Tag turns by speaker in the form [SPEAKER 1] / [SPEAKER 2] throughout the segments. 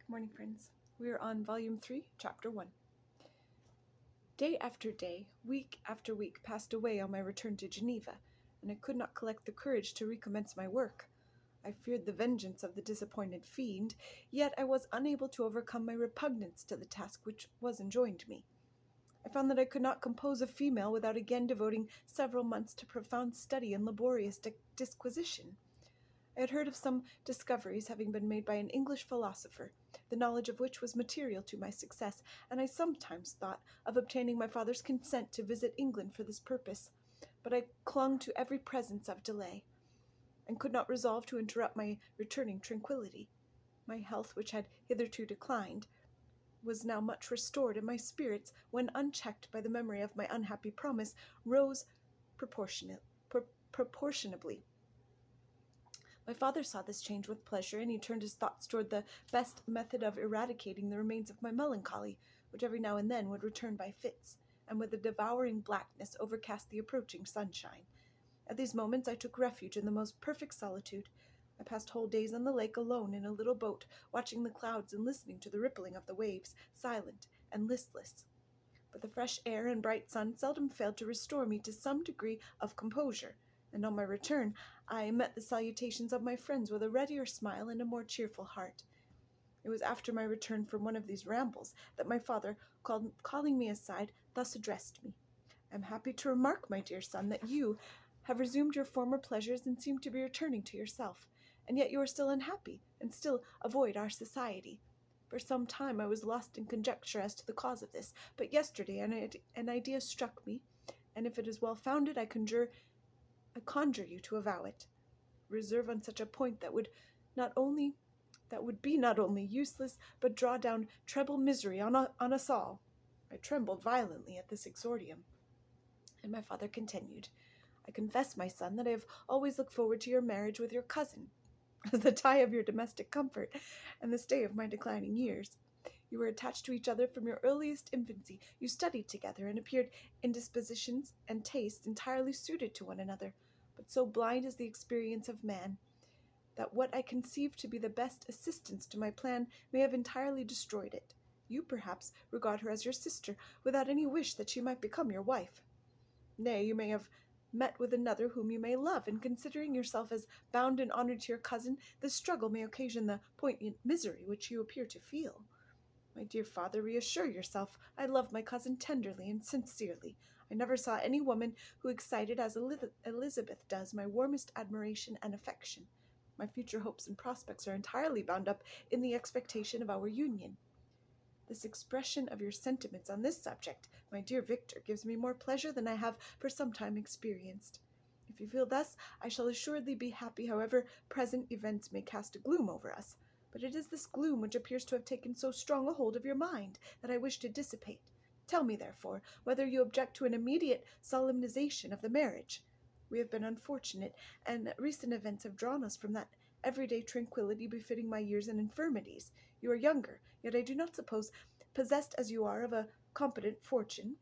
[SPEAKER 1] Good morning, friends. We are on Volume 3, Chapter 1. Day after day, week after week passed away on my return to Geneva, and I could not collect the courage to recommence my work. I feared the vengeance of the disappointed fiend, yet I was unable to overcome my repugnance to the task which was enjoined me. I found that I could not compose a female without again devoting several months to profound study and laborious disquisition. I had heard of some discoveries having been made by an English philosopher, the knowledge of which was material to my success, and I sometimes thought of obtaining my father's consent to visit England for this purpose, but I clung to every presence of delay, and could not resolve to interrupt my returning tranquillity. My health, which had hitherto declined, was now much restored, and my spirits, when unchecked by the memory of my unhappy promise, rose proportionably. My father saw this change with pleasure, and he turned his thoughts toward the best method of eradicating the remains of my melancholy, which every now and then would return by fits, and with a devouring blackness overcast the approaching sunshine. At these moments I took refuge in the most perfect solitude. I passed whole days on the lake alone in a little boat, watching the clouds and listening to the rippling of the waves, silent and listless. But the fresh air and bright sun seldom failed to restore me to some degree of composure, and on my return I met the salutations of my friends with a readier smile and a more cheerful heart. It was after my return from one of these rambles that my father, calling me aside, thus addressed me. "I am happy to remark, my dear son, that you have resumed your former pleasures and seem to be returning to yourself, and yet you are still unhappy, and still avoid our society. For some time I was lost in conjecture as to the cause of this, but yesterday an idea struck me, and if it is well founded, I conjure you to avow it. Reserve on such a point that would be not only useless, but draw down treble misery on us all." I trembled violently at this exordium, and my father continued, "I confess, my son, that I have always looked forward to your marriage with your cousin, as the tie of your domestic comfort, and the stay of my declining years. You were attached to each other from your earliest infancy. You studied together, and appeared in dispositions and tastes entirely suited to one another. But so blind is the experience of man, that what I conceived to be the best assistance to my plan may have entirely destroyed it. You, perhaps, regard her as your sister, without any wish that she might become your wife. Nay, you may have met with another whom you may love, and considering yourself as bound in honor to your cousin, this struggle may occasion the poignant misery which you appear to feel. My dear father, reassure yourself. I love my cousin tenderly and sincerely. I never saw any woman who excited as Elizabeth does my warmest admiration and affection. My future hopes and prospects are entirely bound up in the expectation of our union. This expression of your sentiments on this subject, my dear Victor, gives me more pleasure than I have for some time experienced. If you feel thus, I shall assuredly be happy, however present events may cast a gloom over us. But it is this gloom which appears to have taken so strong a hold of your mind that I wish to dissipate. Tell me, therefore, whether you object to an immediate solemnization of the marriage. We have been unfortunate, and recent events have drawn us from that everyday tranquillity befitting my years and infirmities. You are younger, yet I do not suppose, possessed as you are of a competent fortune,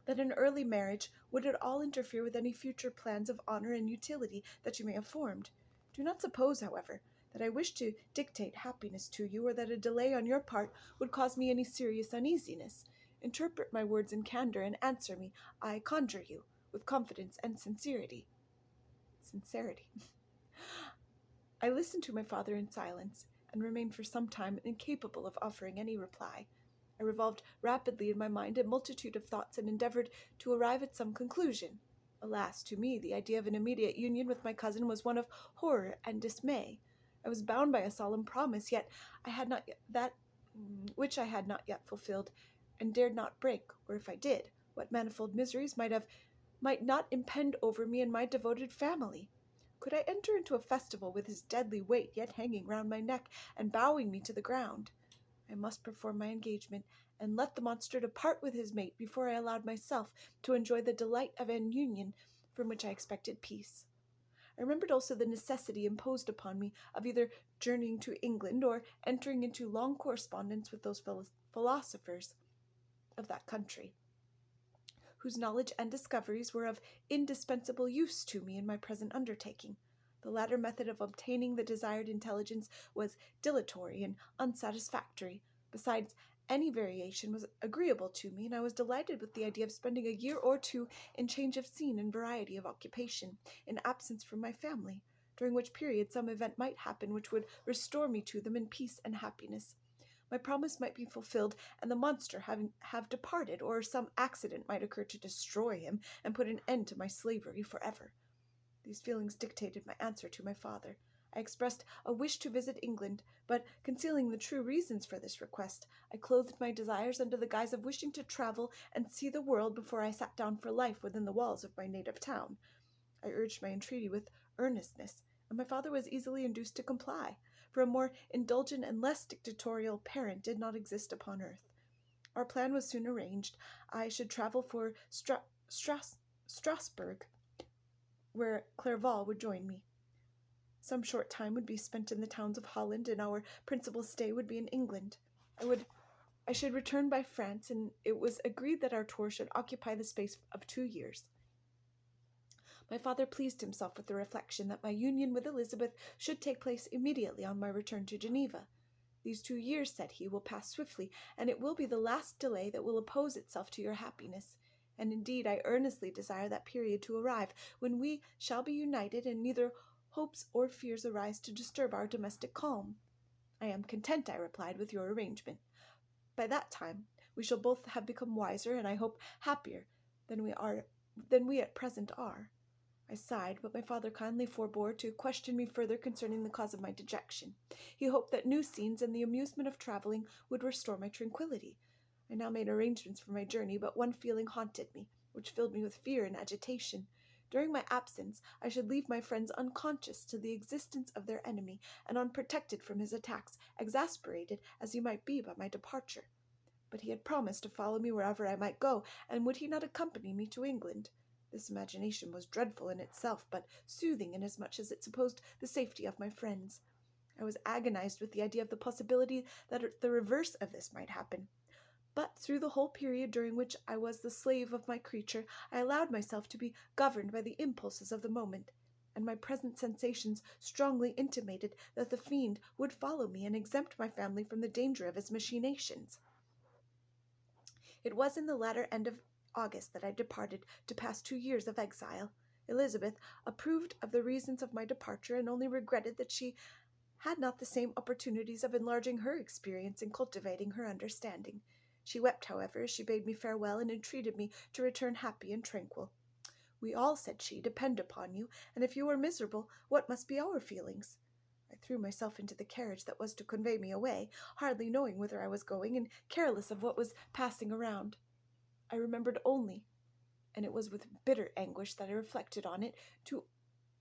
[SPEAKER 1] that an early marriage would at all interfere with any future plans of honor and utility that you may have formed. Do not suppose, however, that I wish to dictate happiness to you, or that a delay on your part would cause me any serious uneasiness. Interpret my words in candor, and answer me, I conjure you, with confidence and sincerity. I listened to my father in silence, and remained for some time incapable of offering any reply. I revolved rapidly in my mind a multitude of thoughts, and endeavored to arrive at some conclusion. Alas, to me, the idea of an immediate union with my cousin was one of horror and dismay. I was bound by a solemn promise, yet I had not yet that which I had not yet fulfilled, and dared not break, or if I did, what manifold miseries might not impend over me and my devoted family. Could I enter into a festival with his deadly weight yet hanging round my neck and bowing me to the ground? I must perform my engagement, and let the monster depart with his mate before I allowed myself to enjoy the delight of an union from which I expected peace. I remembered also the necessity imposed upon me of either journeying to England or entering into long correspondence with those philosophers of that country, whose knowledge and discoveries were of indispensable use to me in my present undertaking. The latter method of obtaining the desired intelligence was dilatory and unsatisfactory. Besides, any variation was agreeable to me, and I was delighted with the idea of spending a year or two in change of scene and variety of occupation, in absence from my family, during which period some event might happen which would restore me to them in peace and happiness. My promise might be fulfilled, and the monster have departed, or some accident might occur to destroy him and put an end to my slavery forever. These feelings dictated my answer to my father. I expressed a wish to visit England, but concealing the true reasons for this request, I clothed my desires under the guise of wishing to travel and see the world before I sat down for life within the walls of my native town. I urged my entreaty with earnestness, and my father was easily induced to comply, for a more indulgent and less dictatorial parent did not exist upon earth. Our plan was soon arranged. I should travel for Strasbourg, where Clerval would join me. Some short time would be spent in the towns of Holland, and our principal stay would be in England. I should return by France, and it was agreed that our tour should occupy the space of 2 years. My father pleased himself with the reflection that my union with Elizabeth should take place immediately on my return to Geneva. These 2 years, said he, will pass swiftly, and it will be the last delay that will oppose itself to your happiness. And indeed I earnestly desire that period to arrive, when we shall be united, and neither hopes or fears arise to disturb our domestic calm. I am content, I replied, with your arrangement. By that time we shall both have become wiser, and I hope happier than we at present are. I sighed, but my father kindly forbore to question me further concerning the cause of my dejection. He hoped that new scenes and the amusement of travelling would restore my tranquillity. I now made arrangements for my journey, but one feeling haunted me, which filled me with fear and agitation. During my absence, I should leave my friends unconscious to the existence of their enemy, and unprotected from his attacks, exasperated as he might be by my departure. But he had promised to follow me wherever I might go, and would he not accompany me to England? This imagination was dreadful in itself, but soothing inasmuch as it supposed the safety of my friends. I was agonized with the idea of the possibility that the reverse of this might happen. But through the whole period during which I was the slave of my creature, I allowed myself to be governed by the impulses of the moment, and my present sensations strongly intimated that the fiend would follow me and exempt my family from the danger of his machinations. It was in the latter end of August that I departed to pass 2 years of exile. Elizabeth approved of the reasons of my departure, and only regretted that she had not the same opportunities of enlarging her experience and cultivating her understanding. She wept, however, as she bade me farewell, and entreated me to return happy and tranquil. We all, said she, depend upon you, and if you are miserable, what must be our feelings? I threw myself into the carriage that was to convey me away, hardly knowing whither I was going, and careless of what was passing around. I remembered only, and it was with bitter anguish that I reflected on it, to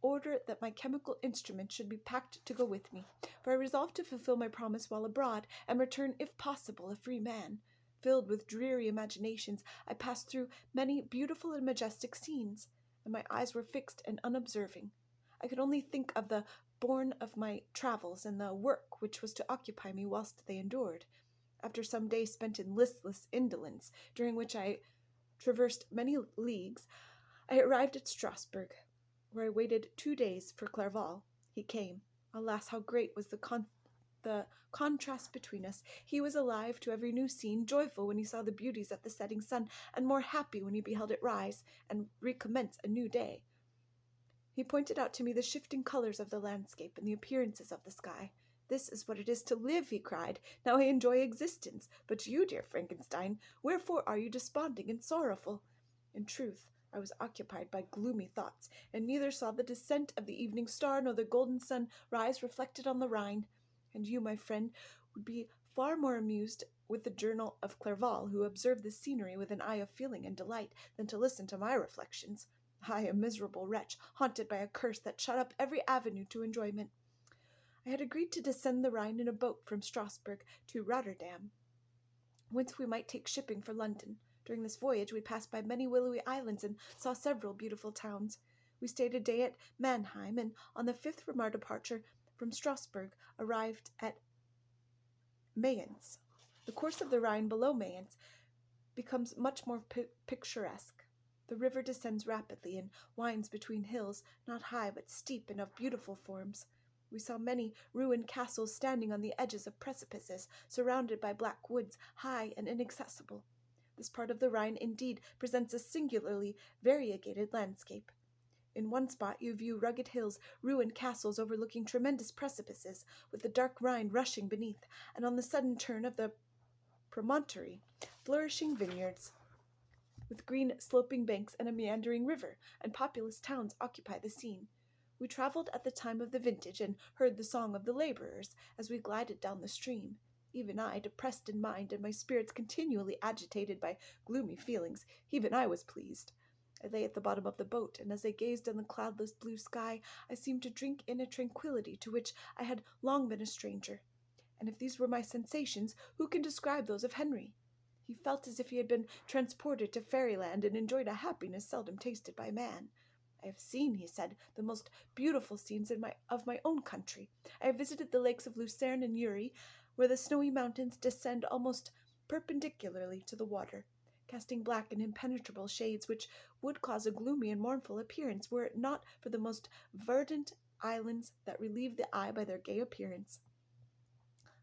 [SPEAKER 1] order that my chemical instruments should be packed to go with me, for I resolved to fulfill my promise while abroad, and return, if possible, a free man. Filled with dreary imaginations, I passed through many beautiful and majestic scenes, and my eyes were fixed and unobserving. I could only think of the bourne of my travels, and the work which was to occupy me whilst they endured. After some days spent in listless indolence, during which I traversed many leagues, I arrived at Strasbourg, where I waited 2 days for Clerval. He came. Alas, how great was the contrast between us! He was alive to every new scene, joyful when he saw the beauties of the setting sun, and more happy when he beheld it rise and recommence a new day. He pointed out to me the shifting colors of the landscape and the appearances of the sky. This is what it is to live, he cried. Now I enjoy existence. But you, dear Frankenstein, wherefore are you desponding and sorrowful? In truth, I was occupied by gloomy thoughts, and neither saw the descent of the evening star nor the golden sun rise reflected on the Rhine. And you, my friend, would be far more amused with the journal of Clerval, who observed the scenery with an eye of feeling and delight, than to listen to my reflections. I, a miserable wretch, haunted by a curse that shut up every avenue to enjoyment. I had agreed to descend the Rhine in a boat from Strasbourg to Rotterdam, whence we might take shipping for London. During this voyage we passed by many willowy islands and saw several beautiful towns. We stayed a day at Mannheim, and on the 5th from our departure from Strasbourg arrived at Mayence. The course of the Rhine below Mayence becomes much more picturesque. The river descends rapidly and winds between hills, not high but steep and of beautiful forms. We saw many ruined castles standing on the edges of precipices, surrounded by black woods, high and inaccessible. This part of the Rhine indeed presents a singularly variegated landscape. In one spot you view rugged hills, ruined castles overlooking tremendous precipices, with the dark Rhine rushing beneath, and on the sudden turn of the promontory, flourishing vineyards, with green sloping banks and a meandering river, and populous towns occupy the scene. We traveled at the time of the vintage and heard the song of the laborers as we glided down the stream. Even I, depressed in mind and my spirits continually agitated by gloomy feelings, even I was pleased. I lay at the bottom of the boat, and as I gazed on the cloudless blue sky, I seemed to drink in a tranquillity to which I had long been a stranger. And if these were my sensations, who can describe those of Henry? He felt as if he had been transported to fairyland and enjoyed a happiness seldom tasted by man. I have seen, he said, the most beautiful scenes of my own country. I have visited the lakes of Lucerne and Uri, where the snowy mountains descend almost perpendicularly to the water, casting black and impenetrable shades which would cause a gloomy and mournful appearance were it not for the most verdant islands that relieve the eye by their gay appearance.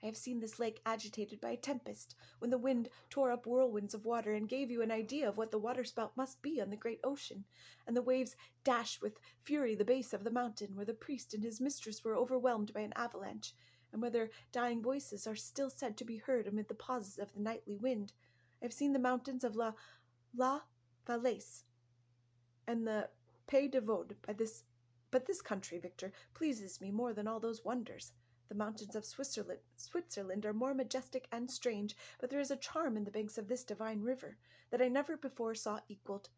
[SPEAKER 1] I have seen this lake agitated by a tempest, when the wind tore up whirlwinds of water and gave you an idea of what the waterspout must be on the great ocean, and the waves dashed with fury the base of the mountain, where the priest and his mistress were overwhelmed by an avalanche, and where their dying voices are still said to be heard amid the pauses of the nightly wind. I have seen the mountains of La Falaise and the Pays de Vaud but this country, Victor, pleases me more than all those wonders. The mountains of Switzerland are more majestic and strange, but there is a charm in the banks of this divine river that I never before saw equaled.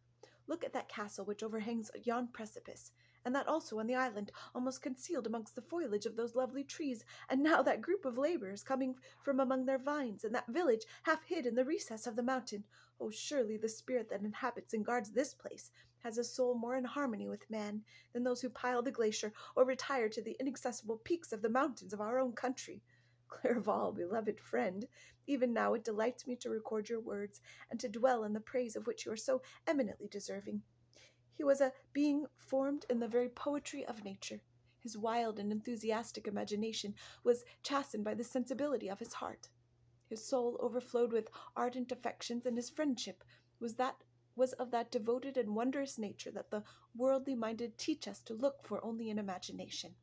[SPEAKER 1] Look at that castle which overhangs yon precipice, and that also on the island, almost concealed amongst the foliage of those lovely trees, and now that group of laborers coming from among their vines, and that village half hid in the recess of the mountain. Oh, surely the spirit that inhabits and guards this place has a soul more in harmony with man than those who pile the glacier or retire to the inaccessible peaks of the mountains of our own country. Clerval, beloved friend, even now it delights me to record your words, and to dwell in the praise of which you are so eminently deserving. He was a being formed in the very poetry of nature. His wild and enthusiastic imagination was chastened by the sensibility of his heart. His soul overflowed with ardent affections, and his friendship was of that devoted and wondrous nature that the worldly-minded teach us to look for only in imagination.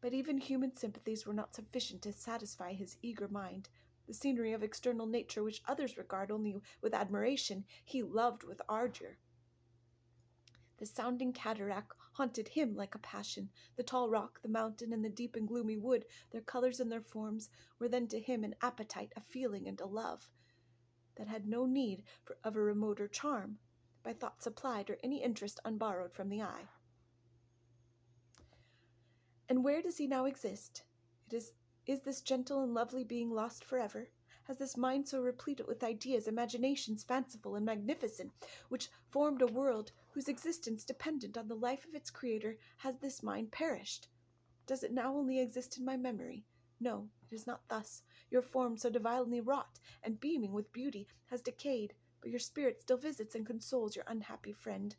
[SPEAKER 1] But even human sympathies were not sufficient to satisfy his eager mind. The scenery of external nature, which others regard only with admiration, he loved with ardor. The sounding cataract haunted him like a passion. The tall rock, the mountain, and the deep and gloomy wood, their colors and their forms, were then to him an appetite, a feeling, and a love that had no need of a remoter charm, by thought supplied, or any interest unborrowed from the eye. And where does he now exist? Is this gentle and lovely being lost forever? Has this mind so replete with ideas, imaginations fanciful and magnificent, which formed a world whose existence depended on the life of its creator, has this mind perished? Does it now only exist in my memory? No, it is not thus. Your form, so divinely wrought and beaming with beauty, has decayed, but your spirit still visits and consoles your unhappy friend.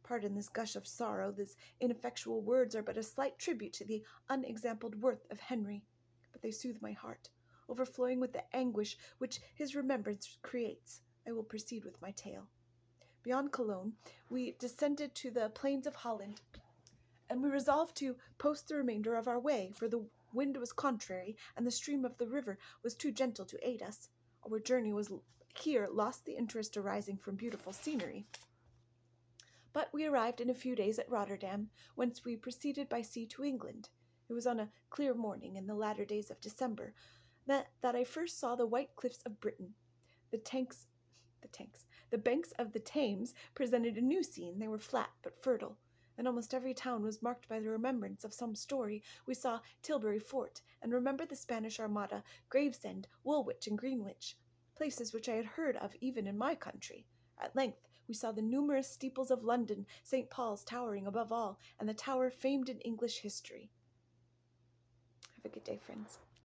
[SPEAKER 1] Pardon this gush of sorrow. These ineffectual words are but a slight tribute to the unexampled worth of Henry, but they soothe my heart, overflowing with the anguish which his remembrance creates. I will proceed with my tale. Beyond Cologne, we descended to the plains of Holland, and we resolved to post the remainder of our way, for the wind was contrary, and the stream of the river was too gentle to aid us. Our journey was here lost the interest arising from beautiful scenery. But we arrived in a few days at Rotterdam, whence we proceeded by sea to England. It was on a clear morning in the latter days of December that I first saw the white cliffs of Britain. The banks of the Thames presented a new scene. They were flat but fertile, and almost every town was marked by the remembrance of some story. We saw Tilbury Fort, and remembered the Spanish Armada, Gravesend, Woolwich, and Greenwich, places which I had heard of even in my country. At length we saw the numerous steeples of London, St. Paul's towering above all, and the tower famed in English history. Have a good day, friends.